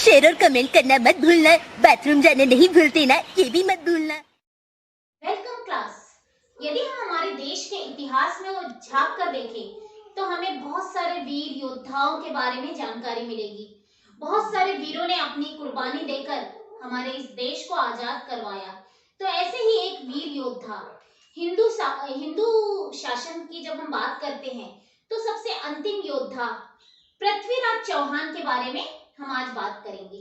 Share और comment करना मत भूलना। बाथरूम जाने नहीं भूलते ना, ये भी मत भूलना। Welcome class. यदि हम हमारे देश के इतिहास में वो झांक कर देखें तो हमें बहुत सारे वीर योद्धाओं के बारे में जानकारी मिलेगी। बहुत सारे वीरों ने अपनी कुर्बानी देकर हमारे इस देश को आजाद करवाया। तो ऐसे ही एक वीर योद्धा हिंदू शासन की जब हम बात करते हैं तो सबसे अंतिम योद्धा पृथ्वीराज चौहान के बारे में हम आज बात करेंगे।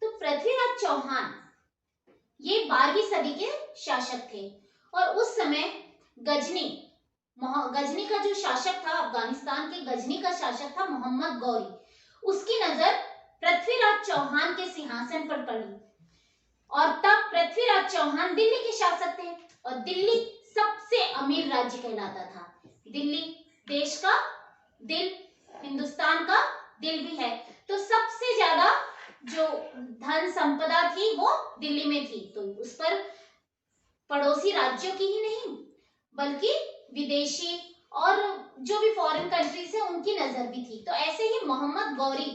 तो पृथ्वीराज चौहान ये 12वीं सदी के शासक थे और उस समय गजनी का जो शासक था, अफगानिस्तान के गजनी का शासक था मोहम्मद गौरी। उसकी नजर पृथ्वीराज चौहान के सिंहासन पर पड़ी और तब पृथ्वीराज चौहान दिल्ली के शासक थे और दिल्ली सबसे अमीर राज्य कहलाता था। दिल्ली देश का दिल, हिंदुस्तान का दिल भी है, तो सबसे ज्यादा जो धन संपदा थी वो दिल्ली में थी। तो उस पर पड़ोसी राज्यों की ही नहीं बल्कि विदेशी और जो भी फॉरेन कंट्रीज है उनकी नजर भी थी। तो ऐसे ही मोहम्मद गौरी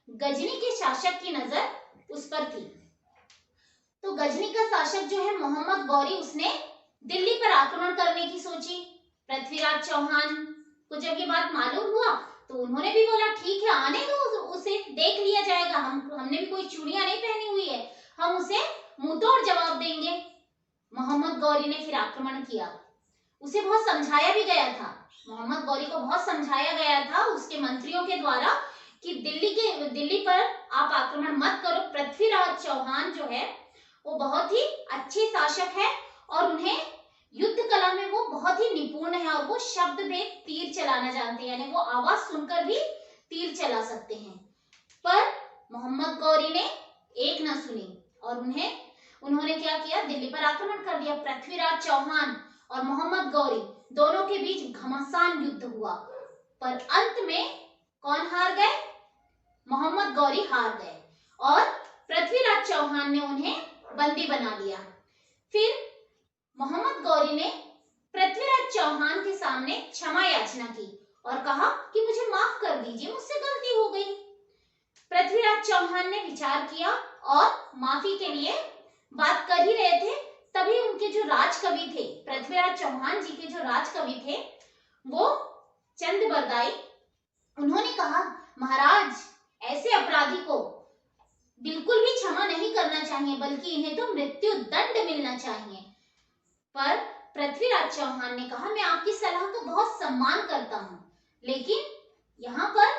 गजनी के शासक की नजर उस पर थी। तो गजनी का शासक जो है मोहम्मद गौरी, उसने दिल्ली पर आक्रमण करने की सोची। पृथ्वीराज चौहान को जब ये बात मालूम हुआ तो उन्होंने भी बोला ठीक है, आने दो उसे, देख लिया जाएगा। हमने भी कोई चूड़ियां नहीं पहनी हुई है, हम उसे मुंहतोड़ जवाब देंगे। मोहम्मद गौरी ने फिर आक्रमण किया। उसे बहुत समझाया भी गया था, मोहम्मद गौरी को बहुत समझाया गया था उसके मंत्रियों के द्वारा कि दिल्ली पर आप आक्रमण मत करो। पृथ्वीराज चौहान जो है वो बहुत ही अच्छे शासक है और उन्हें युद्ध कला में वो बहुत ही निपुण है और वो शब्द में तीर चलाना जानते हैं, यानी वो आवाज सुनकर भी तीर चला सकते हैं। पर मोहम्मद गौरी ने एक ना सुनी और उन्होंने क्या किया, दिल्ली पर आक्रमण कर दिया। पृथ्वीराज चौहान और मोहम्मद गौरी दोनों के बीच घमासान युद्ध हुआ, पर अंत में कौन हार गए? मोहम्मद गौरी हार गए और पृथ्वीराज चौहान ने उन्हें बंदी बना लिया। फिर मोहम्मद गौरी ने पृथ्वीराज चौहान के सामने क्षमा याचना की और कहा कि मुझे माफ कर दीजिए, मुझसे गलती हो गई। पृथ्वीराज चौहान ने विचार किया और माफी के लिए बात कर ही रहे थे, तभी उनके जो राजकवि थे, पृथ्वीराज चौहान जी के जो राजकवि थे वो चंद बरदाई, उन्होंने कहा महाराज, ऐसे अपराधी को बिल्कुल भी क्षमा नहीं करना चाहिए बल्कि इन्हें तो मृत्यु दंड मिलना चाहिए। पर पृथ्वीराज चौहान ने कहा मैं आपकी सलाह का बहुत सम्मान करता हूं, लेकिन यहाँ पर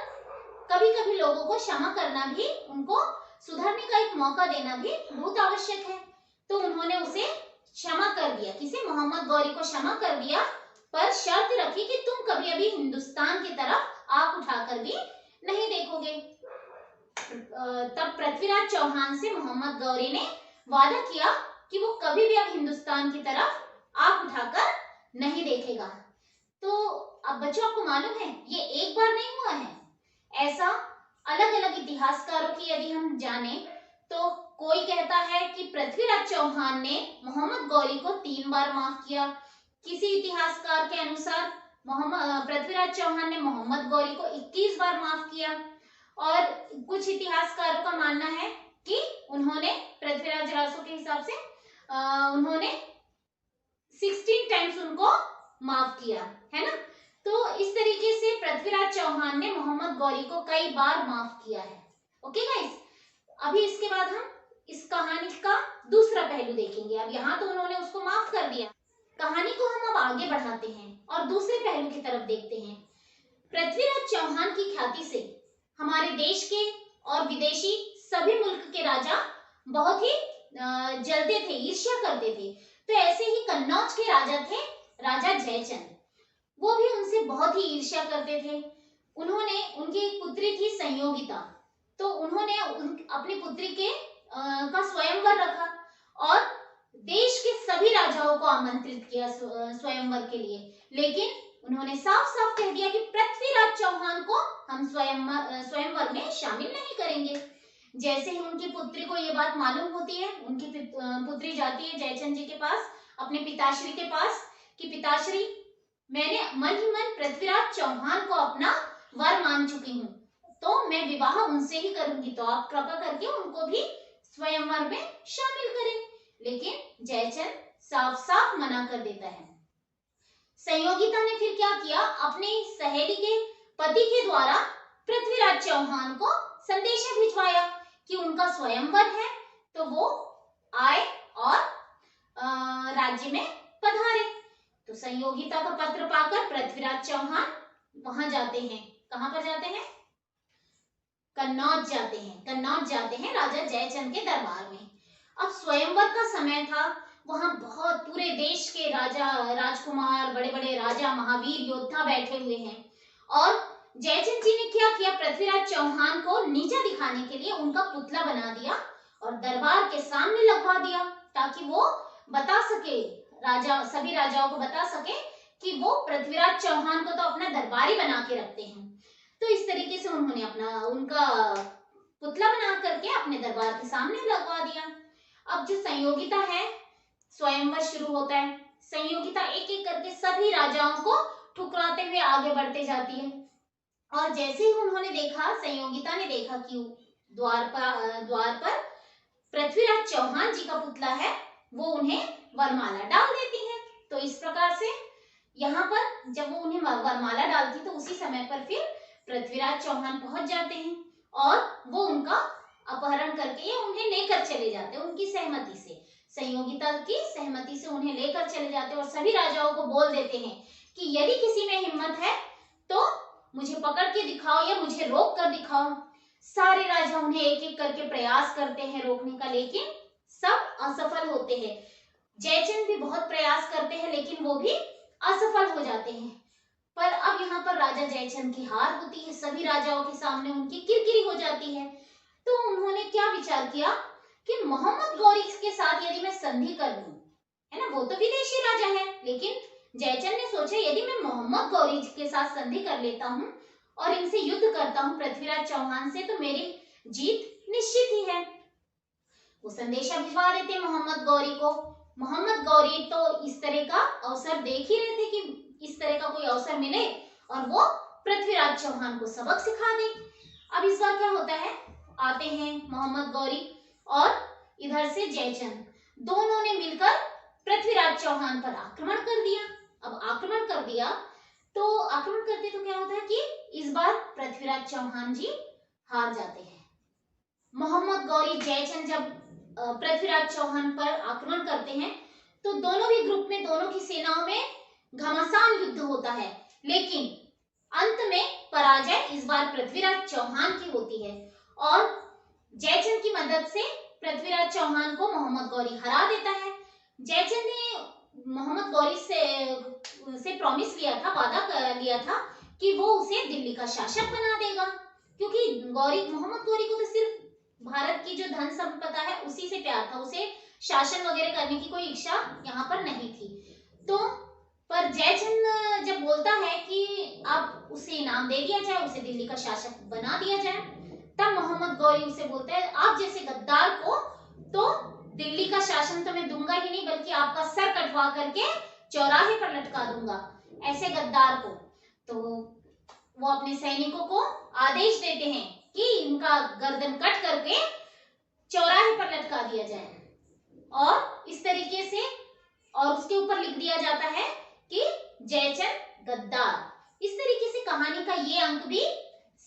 कभी कभी लोगों को क्षमा करना भी, उनको सुधरने का एक मौका देना भी बहुत आवश्यक है। तो उन्होंने उसे क्षमा कर दिया, किसे? मोहम्मद गौरी को क्षमा कर दिया, पर शर्त रखी कि तुम कभी अभी हिंदुस्तान की तरफ आंख उठाकर भी नहीं देखोगे। तब पृथ्वीराज चौहान से मोहम्मद गौरी ने वादा किया कि वो कभी भी अब हिंदुस्तान की तरफ आंख उठाकर नहीं देखेगा। तो अब बच्चों, आपको मालूम है ये एक बार नहीं हुआ है, ऐसा अलग अलग इतिहासकारों की यदि हम जाने तो कोई कहता है कि पृथ्वीराज चौहान ने मोहम्मद गौरी को 3 बार माफ किया। किसी इतिहासकार के अनुसार पृथ्वीराज चौहान ने मोहम्मद गौरी को 21 बार माफ किया और कुछ इतिहासकारों का मानना है कि उन्होंने पृथ्वीराज रासो के हिसाब से उन्होंने 16 टाइम्स उनको माफ किया, है ना। तो इस तरीके से पृथ्वीराज चौहान ने मोहम्मद गौरी को कई बार माफ किया है। ओके गाइस, अभी इसके बाद हम इस कहानी का दूसरा पहलू देखेंगे। अब यहाँ तो उन्होंने उसको माफ कर दिया, कहानी को हम अब आगे बढ़ाते हैं और दूसरे पहलू की तरफ देखते हैं। पृथ्वीराज चौहान की ख्याति से हमारे देश के और विदेशी सभी मुल्क के राजा बहुत ही जलते थे, ईर्ष्या करते थे। तो ऐसे ही कन्नौज के राजा थे, राजा जयचंद, वो भी उनसे बहुत ही ईर्ष्या करते थे। उनकी एक पुत्री थी संयोगिता, तो उन्होंने अपनी पुत्री के का स्वयंवर रखा और देश के सभी राजाओं को आमंत्रित किया स्वयंवर के लिए, लेकिन उन्होंने साफ साफ कह दिया कि पृथ्वीराज चौहान को हम स्वयंवर में शामिल नहीं करेंगे। जैसे ही उनकी पुत्री को ये बात मालूम होती है, उनकी पुत्री जाती है जयचंद जी के पास, अपने पिताश्री के पास, कि पिताश्री, मैंने मन ही मन पृथ्वीराज चौहान को अपना वर मान चुकी हूँ, तो मैं विवाह उनसे ही करूंगी, तो आप कृपा करके उनको भी स्वयंवर में शामिल करें। लेकिन जयचंद साफ साफ मना कर देता है। संयोगिता ने फिर क्या किया, अपनी सहेली के पति के द्वारा पृथ्वीराज चौहान को संदेशा भिजवाया कि उनका स्वयंवर है, तो वो आए और राज्य में पधारे। तो संयोगिता का पत्र पाकर पृथ्वीराज चौहान वहां जाते हैं। कहां पर जाते हैं? कन्नौज जाते हैं। कन्नौज जाते हैं राजा जयचंद के दरबार में। अब स्वयंवर का समय था, वहां बहुत पूरे देश के राजा राजकुमार, बड़े बड़े राजा, महावीर योद्धा बैठे हुए हैं। और जयचंद जी ने क्या किया, पृथ्वीराज चौहान को नीचा दिखाने के लिए उनका पुतला बना दिया और दरबार के सामने लगवा दिया, ताकि वो बता सके, राजा सभी राजाओं को बता सके कि वो पृथ्वीराज चौहान को तो अपना दरबारी बना के रखते हैं। तो इस तरीके से उन्होंने उनका पुतला बना करके अपने दरबार के सामने लगवा दिया। अब जो संयोगिता है, स्वयंवर शुरू होता है। संयोगिता एक एक करके सभी राजाओं को ठुकराते हुए आगे बढ़ते जाती है। और जैसे ही उन्होंने देखा, संयोगिता ने देखा कि द्वार पर पृथ्वीराज चौहान जी का पुतला है, वो उन्हें वरमाला डाल देती है। तो इस प्रकार से यहाँ पर जब वो उन्हें वरमाला डालती, तो उसी समय पर फिर पृथ्वीराज चौहान पहुंच जाते हैं और वो उनका अपहरण करके उन्हें लेकर चले जाते हैं। उनकी सहमति से, संयोगिता की सहमति से उन्हें लेकर चले जाते हैं और सभी राजाओं को बोल देते हैं कि यदि किसी में हिम्मत है तो मुझे पकड़ के दिखाओ या मुझे रोक कर दिखाओ। सारे राजा उन्हें एक एक करके प्रयास करते हैं रोकने का, लेकिन सब असफल होते हैं। जयचंद भी बहुत प्रयास करते हैं, लेकिन वो भी असफल हो जाते हैं। पर अब यहाँ पर राजा जयचंद की हार होती है, सभी राजाओं के सामने उनकी किरकिरी हो जाती है। तो उन्होंने क्या विचार किया कि मोहम्मद गौरी के साथ यदि मैं संधि कर लूं, है ना, वो तो विदेशी राजा है, लेकिन जयचंद ने सोचा यदि मैं मोहम्मद गौरी के साथ संधि कर लेता हूँ और इनसे युद्ध करता हूँ पृथ्वीराज चौहान से, तो मेरी जीत निश्चित ही है। वो संदेशा भिजवा देते मोहम्मद गौरी को। मोहम्मद गौरी तो इस तरह का अवसर देख ही रहे थे कि इस तरह का कोई अवसर मिले और वो पृथ्वीराज चौहान को सबक सिखा दे। अब इस बार क्या होता है, आते हैं मोहम्मद गौरी और इधर से जयचंद, दोनों ने मिलकर पृथ्वीराज चौहान पर आक्रमण कर दिया। अब आक्रमण कर दिया तो आक्रमण करते तो क्या होता है कि इस बार पृथ्वीराज चौहान जी हार जाते हैं। मोहम्मद गौरी जयचंद जब पृथ्वीराज चौहान पर आक्रमण करते हैं तो दोनों भी ग्रुप में, दोनों की सेनाओं में घमासान युद्ध होता है, लेकिन अंत में पराजय इस बार पृथ्वीराज चौहान की होती है और जयचंद की मदद से पृथ्वीराज चौहान को मोहम्मद गौरी हरा देता है। जयचंद ने मोहम्मद गौरी से प्रॉमिस लिया था, वादा लिया था कि वो उसे दिल्ली का शासक बना देगा, क्योंकि मोहम्मद गौरी को तो सिर्फ भारत की जो धन संपदा है उसी से प्यार था, उसे शासन वगैरह करने की कोई इच्छा यहाँ पर नहीं थी। तो पर जयचंद जब बोलता है कि आप उसे इनाम दे दिया जाए, उसे दिल्ली का शासक बना दिया जाए, तब मोहम्मद गौरी उसे बोलता है आप जैसे गद्दार को तो दिल्ली का शासन तो मैं दूंगा ही नहीं, बल्कि आपका सर कटवा करके चौराहे पर लटका दूंगा, ऐसे गद्दार को। तो वो अपने सैनिकों को आदेश देते हैं कि इनका गर्दन कट करके चौराहे पर लटका दिया जाए, और इस तरीके से और उसके ऊपर लिख दिया जाता है कि जयचंद गद्दार। इस तरीके से कहानी का ये अंक भी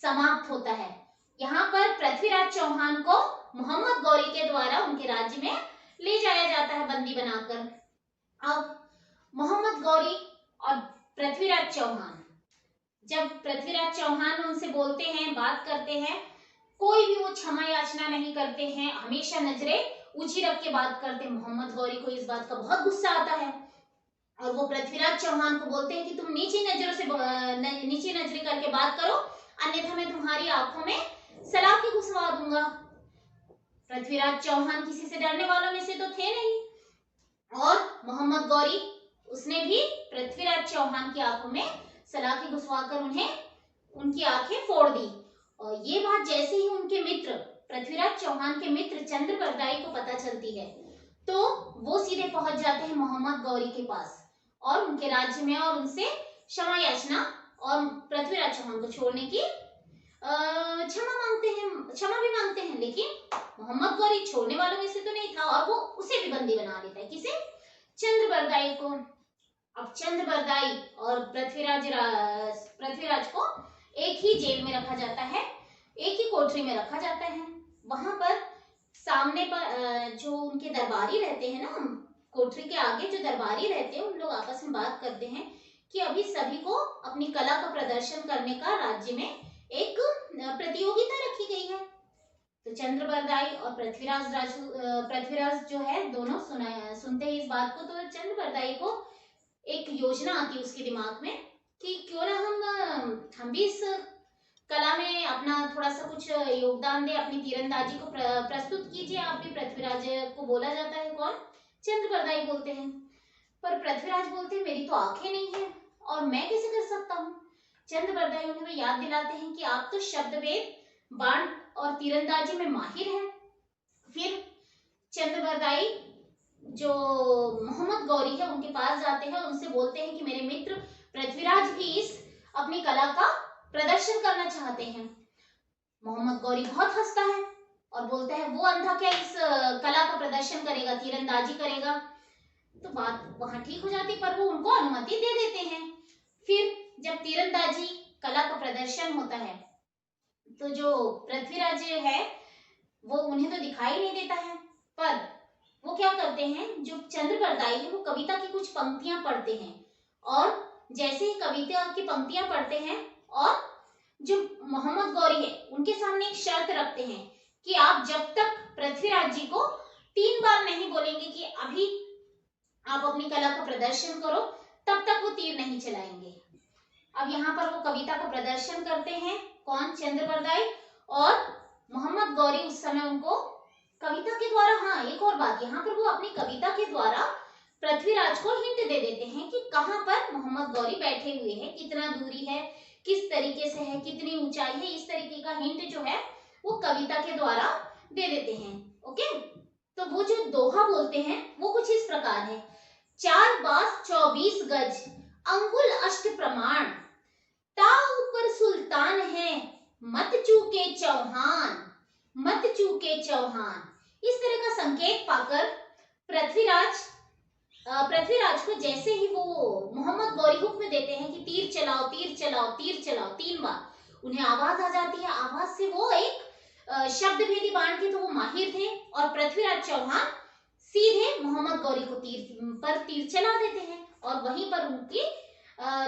समाप्त होता है। यहाँ पर पृथ्वीराज चौहान को मोहम्मद गौरी के द्वारा उनके राज्य में ले जाया जाता है बंदी बनाकर। अब मोहम्मद गौरी और पृथ्वीराज चौहान, जब पृथ्वीराज चौहान उनसे बोलते हैं, बात करते हैं, कोई भी वो क्षमा याचना नहीं करते हैं, हमेशा नजरें ऊंची रख के बात करते हैं। मोहम्मद गौरी को इस बात का बहुत गुस्सा आता है और वो पृथ्वीराज चौहान को बोलते हैं कि तुम नीची नजरें करके बात करो, अन्यथा मैं तुम्हारी आंखों में सलाखी घुसवा दूंगा। पृथ्वीराज चौहान किसी से डरने वालों में से तो थे नहीं, और मोहम्मद गौरी उसने भी पृथ्वीराज चौहान की आंखों में सलाखी घुसवाकर उनकी आंखें फोड़ दी। और ये बात जैसे ही उनके मित्र, पृथ्वीराज चौहान के मित्र चंद्रप्रदाई को पता चलती है, तो वो सीधे पहुंच जाते हैं मोहम्मद गौरी के पास और उनके राज्य में, और उनसे क्षमा याचना और पृथ्वीराज चौहान को छोड़ने की क्षमा भी मांगते हैं, लेकिन मोहम्मद गौरी छोड़ने वालों में से तो नहीं था और वो उसे भी बंदी बना लेता है। किसे? चंद्रबरदाई को। अब चंद्रबरदाई और पृथ्वीराज को एक ही जेल में रखा जाता है, एक ही कोठरी में रखा जाता है। वहां पर सामने पर जो उनके दरबारी रहते हैं ना, कोठरी के आगे जो दरबारी रहते हैं, उन लोग आपस में बात करते हैं कि अभी सभी को अपनी कला का प्रदर्शन करने का राज्य में एक प्रतियोगिता रखी गई है। तो चंद्रबरदाई और पृथ्वीराज जो है दोनों सुनते ही इस बात को, तो चंद्रबरदाई को एक योजना आती है उसके दिमाग में कि क्यों ना हम भी इस कला में अपना थोड़ा सा कुछ योगदान दे, अपनी तीरंदाजी को प्रस्तुत कीजिए। आप भी पृथ्वीराज को बोला जाता है, कौन? चंद्रबरदाई बोलते हैं। पर पृथ्वीराज बोलते हैं मेरी तो आंखें नहीं है और मैं कैसे कर सकता हूँ। चंद्रबरदाई उन्हें याद दिलाते हैं कि आप तो शब्दभेद, बाण और तीरंदाजी में माहिर हैं। फिर चंद्रबरदाई जो मोहम्मद गौरी है उनके पास जाते हैं और उनसे बोलते हैं कि मेरे मित्र पृथ्वीराज भी इस अपनी कला का प्रदर्शन करना चाहते हैं। मोहम्मद गौरी बहुत हंसता है और बोलता है वो अंधा क्या इस कला का प्रदर्शन करेगा, तीरंदाजी करेगा। तो बात वहां ठीक हो जाती, पर वो उनको अनुमति दे देते हैं। फिर जब तीरंदाजी कला का प्रदर्शन होता है तो जो पृथ्वीराज है वो उन्हें तो दिखाई नहीं देता है, पर वो क्या करते हैं, जो चंद्रबरदाई है वो कविता की कुछ पंक्तियां पढ़ते हैं और जैसे ही कविता की पंक्तियां पढ़ते हैं और जो मोहम्मद गौरी है उनके सामने एक शर्त रखते हैं कि आप जब तक पृथ्वीराज जी को 3 बार नहीं बोलेंगे कि अभी आप अपनी कला का प्रदर्शन करो, तब तक वो तीर नहीं चलाएंगे। अब यहाँ पर वो कविता का प्रदर्शन करते हैं, कौन? चंद्रबरदाई और मोहम्मद गौरी उस समय उनको कविता के द्वारा, हाँ एक और बात, यहाँ पर वो अपनी कविता के द्वारा पृथ्वीराज को हिंट दे देते हैं कि कहाँ पर मोहम्मद गौरी बैठे हुए हैं, कितना दूरी है, किस तरीके से है, कितनी ऊंचाई है, इस तरीके का हिंट जो है वो कविता के द्वारा दे देते हैं। ओके, तो वो जो दोहा बोलते हैं वो कुछ इस प्रकार है। 4 बास 24 गज अंगुल अष्ट प्रमाण, ता ऊपर सुल्तान है मत चूके चौहान, मत चूके चौहान। इस तरह का संकेत पाकर पृथ्वीराज को जैसे ही वो मोहम्मद गौरी हुक्म देते हैं कि तीर चलाओ, तीर चलाओ, तीर चलाओ 3 बार, उन्हें आवाज आ जाती है। आवाज से वो एक शब्दभेदी बाण के तो वो माहिर थे और पृथ्वीराज चौहान सीधे मोहम्मद गौरी को तीर चला देते हैं और वहीं पर उनकी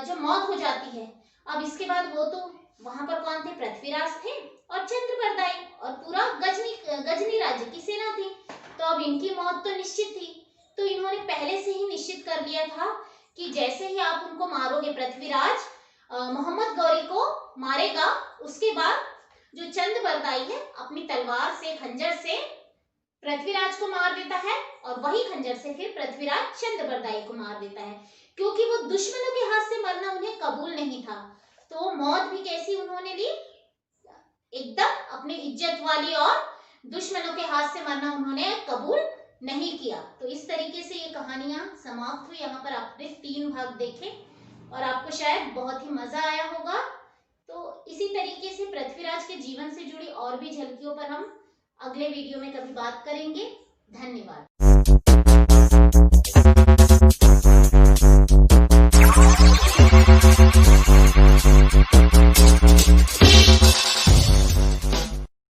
जो मौत हो जाती है। अब इसके बाद वो तो वहां पर कौन थे? पृथ्वीराज थे और चंद्रबरदाई और पूरा गजनी राज्य की सेना थी। तो अब इनकी मौत तो निश्चित थी, तो इन्होंने पहले से ही निश्चित कर लिया था कि जैसे ही आप उनको मारोगे, पृथ्वीराज मोहम्मद गौरी को मारेगा, उसके बाद जो चंद्रबरदाई है अपनी तलवार से, खंजर से पृथ्वीराज को मार देता है और वही खंजर से फिर पृथ्वीराज चंद्रबरदाई को मार देता है। क्योंकि वो दुश्मनों के हाथ से मरना उन्हें कबूल नहीं था, तो मौत भी कैसी उन्होंने ली? एकदम अपनी इज्जत वाली, और दुश्मनों के हाथ से मरना उन्होंने कबूल नहीं किया। तो इस तरीके से ये कहानियां समाप्त हुई। यहाँ पर आपने 3 भाग देखे और आपको शायद बहुत ही मजा आया होगा। तो इसी तरीके से पृथ्वीराज के जीवन से जुड़ी और भी झलकियों पर हम अगले वीडियो में कभी बात करेंगे। धन्यवाद।